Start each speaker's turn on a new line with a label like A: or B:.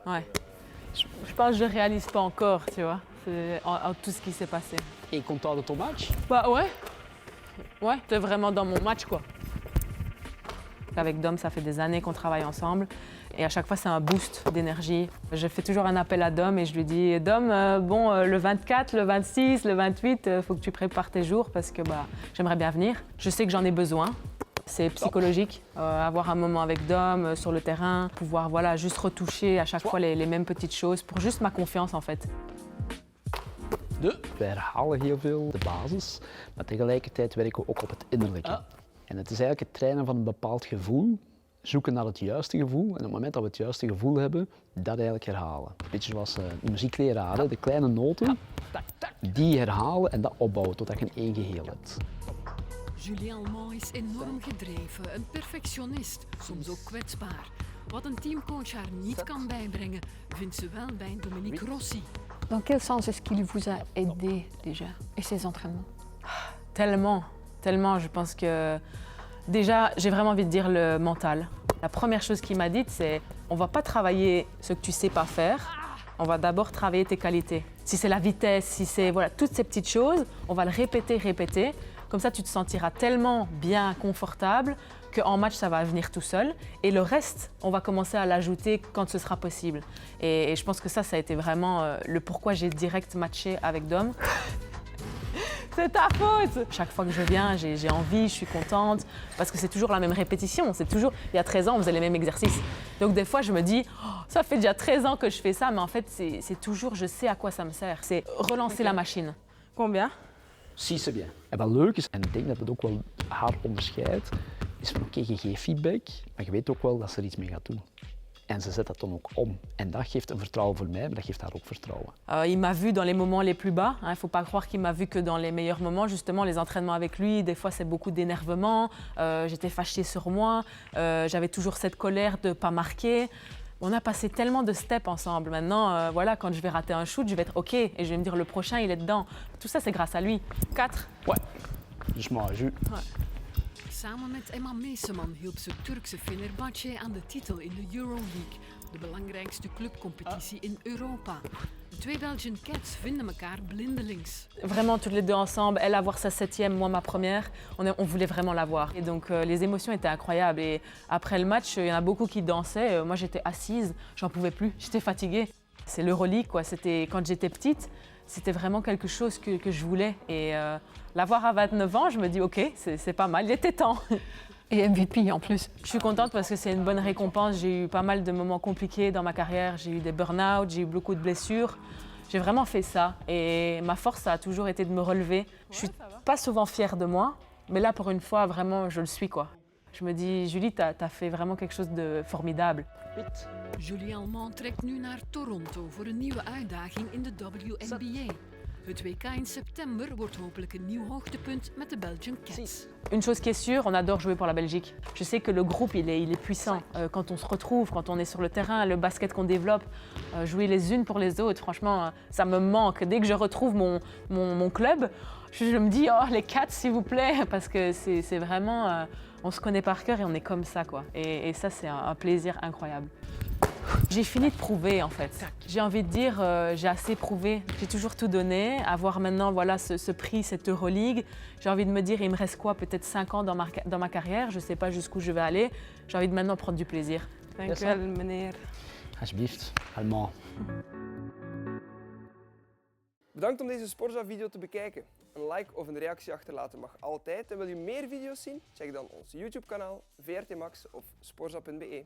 A: Ouais. Je pense que je ne réalise pas encore, tu vois, en tout ce qui s'est passé.
B: Et content de ton match?
A: Bah ouais. Ouais, t'es vraiment dans mon match, quoi. Avec Dom, ça fait des années qu'on travaille ensemble. Et à chaque fois, c'est un boost d'énergie. Je fais toujours un appel à Dom et je lui dis « Dom, le 24, le 26, le 28, il faut que tu prépares tes jours parce que j'aimerais bien venir. Je sais que j'en ai besoin. C'est psychologique, avoir un moment avec Dom sur le terrain, pouvoir juste retoucher à chaque fois les mêmes petites choses pour juste ma confiance, en fait.
B: Wij herhalen heel veel de basis, maar tegelijkertijd werken we ook op het innerlijke. En het is eigenlijk het trainen van een bepaald gevoel, zoeken naar het juiste gevoel en op het moment dat we het juiste gevoel hebben, dat eigenlijk herhalen. Een beetje zoals de muziekleraren, de kleine noten, die herhalen en dat opbouwen totdat je een één geheel hebt.
C: Julie Almond is enorm gedreven, een perfectionist, soms ook kwetsbaar. Wat een teamcoach haar niet kan bijbrengen, vindt ze wel bij Dominique Rossi.
D: Dans quel sens est-ce qu'il vous a aidé déjà et ses entraînements?
A: Tellement, tellement. Je pense que déjà, j'ai vraiment envie de dire le mental. La première chose qu'il m'a dite, c'est on va pas travailler ce que tu sais pas faire, on va d'abord travailler tes qualités. Si c'est la vitesse, si c'est toutes ces petites choses, on va le répéter, répéter. Comme ça, tu te sentiras tellement bien, confortable, qu'en match, ça va venir tout seul. Et le reste, on va commencer à l'ajouter quand ce sera possible. Et je pense que ça a été vraiment le pourquoi j'ai direct matché avec Dom. C'est ta faute! Chaque fois que je viens, j'ai envie, je suis contente, parce que c'est toujours la même répétition. C'est toujours, il y a 13 ans, on faisait les mêmes exercices. Donc des fois, je me dis, oh, ça fait déjà 13 ans que je fais ça, mais en fait, c'est toujours, je sais à quoi ça me sert. C'est relancer la machine. Combien?
B: Zie ze bien. En wat leuk is, en ik denk dat het ook wel haar onderscheidt, is van oké, je geeft feedback, maar je weet ook wel dat ze er iets mee gaat doen. En ze zet dat dan ook om. En dat geeft een vertrouwen voor mij, maar dat geeft haar ook vertrouwen.
A: Il m'a vu dans les moments les plus bas. Il ne faut pas croire qu'il m'a vu que dans les meilleurs moments. Justement, les entraînements avec lui, des fois, c'est beaucoup d'énervement. J'étais fâchée sur moi. J'avais toujours cette colère de ne pas marquer. On a passé tellement de steps ensemble. Maintenant, quand je vais rater un shoot, je vais être OK. Et je vais me dire, le prochain, il est dedans. Tout ça, c'est grâce à lui. 4.
B: Ouais. Dus maar,
A: Ouais.
C: Samen met Emma Meeseman hielp ze Turkse Fenerbahçe aan de titel in de Euroleague, de belangrijkste clubcompetitie in Europa. De twee Belgian Cats vinden elkaar blindelings.
A: Vraiment, toutes les deux ensemble, elle avoir sa 7e, moi ma première, on voulait vraiment l'avoir. Et donc les émotions étaient incroyables. Et après le match, il y en a beaucoup qui dansaient. Moi, j'étais assise, j'en pouvais plus, j'étais fatiguée. C'est l'Euroleague, quoi. C'était quand j'étais petite, c'était vraiment quelque chose que je voulais. Et l'avoir à 29 ans, je me dis, OK, c'est pas mal, il était temps.
D: Et MVP en plus.
A: Je suis contente parce que c'est une bonne récompense. J'ai eu pas mal de moments compliqués dans ma carrière. J'ai eu des burn-out, j'ai eu beaucoup de blessures. J'ai vraiment fait ça. Et ma force, ça a toujours été de me relever. Je suis pas souvent fière de moi, mais là, pour une fois, vraiment, je le suis, quoi. Je me dis, Julie, t'as fait vraiment quelque chose de formidable.
C: Julie Almond trekt nu naar Toronto voor een nieuwe uitdaging in de WNBA. Het WK in september wordt hopelijk een nieuw hoogtepunt met de Belgian Cats.
A: Une chose qui est sûre, on adore jouer pour la Belgique. Je sais que le groupe, il est puissant. Quand on se retrouve, quand on est sur le terrain, le basket qu'on développe, jouer les unes pour les autres, franchement, ça me manque. Dès que je retrouve mon club, je me dis, oh, les Cats, s'il vous plaît, parce que c'est vraiment... on se connaît par cœur et on est comme ça, quoi. Et ça, c'est un plaisir incroyable. J'ai fini de prouver, en fait. J'ai envie de dire, j'ai assez prouvé. J'ai toujours tout donné. Avoir maintenant ce prix, cette Euroleague, j'ai envie de me dire, il me reste quoi? Peut-être 5 ans dans ma carrière. Je ne sais pas jusqu'où je vais aller. J'ai envie de maintenant prendre du plaisir. Dank u wel, meneer.
B: Alsjeblieft, allemaal.
E: Bedankt om deze Sporza-video te bekijken. Een like of een reactie achterlaten mag altijd. En wil je meer video's zien? Check dan ons YouTube-kanaal, VRT Max of sporza.be.